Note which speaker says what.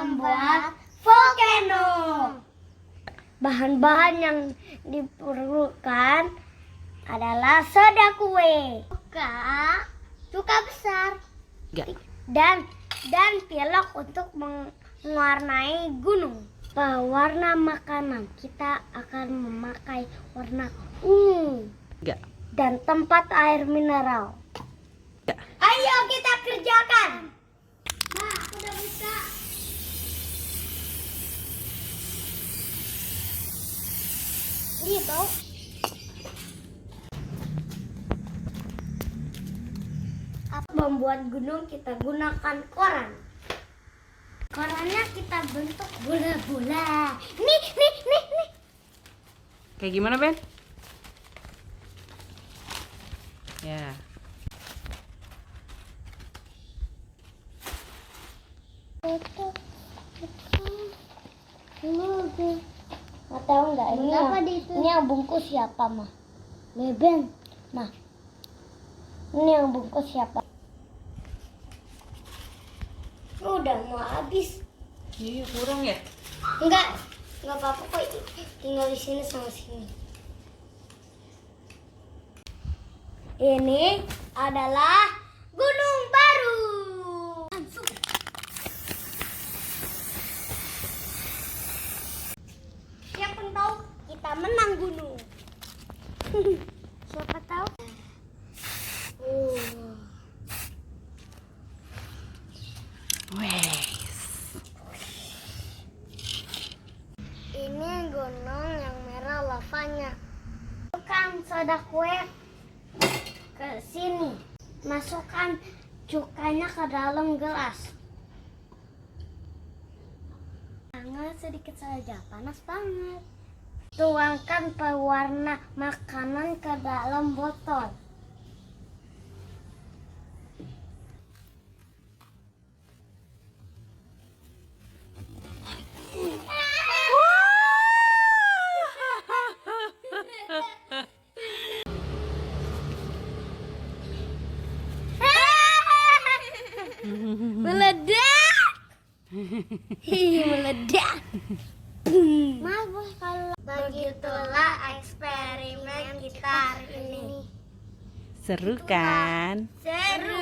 Speaker 1: membuat volcano. Bahan-bahan yang diperlukan adalah soda kue, cuka besar, dan pilok untuk mewarnai gunung. Pewarna makanan kita akan memakai warna ungu dan tempat air mineral. Ayo kita kerjakan. Nah, aku udah bisa. Gitu. Membuat gunung kita gunakan koran. Korannya kita bentuk bola-bola. Nih.
Speaker 2: Kayak gimana, Ben? Ya.
Speaker 1: Nggak tahu nggak ini yang bungkus siapa, mah? Beben, mah. Ini yang bungkus siapa? Udah mau habis.
Speaker 2: Iya, kurang ya?
Speaker 1: Enggak apa-apa kok. Tinggal di sini sama sini. Ini adalah gunung baru. Siapa tahu kita menang gunung. Siapa tahu? Ini gunung yang merah lavanya. Masukkan soda kue ke sini. Masukkan cukanya ke dalam gelas. Hangat sedikit saja, panas banget. Tuangkan pewarna makanan ke dalam botol. Meledak. Meledak. Maaf kalau begitulah eksperimen kita hari ini.
Speaker 2: Seru kan?
Speaker 1: Seru.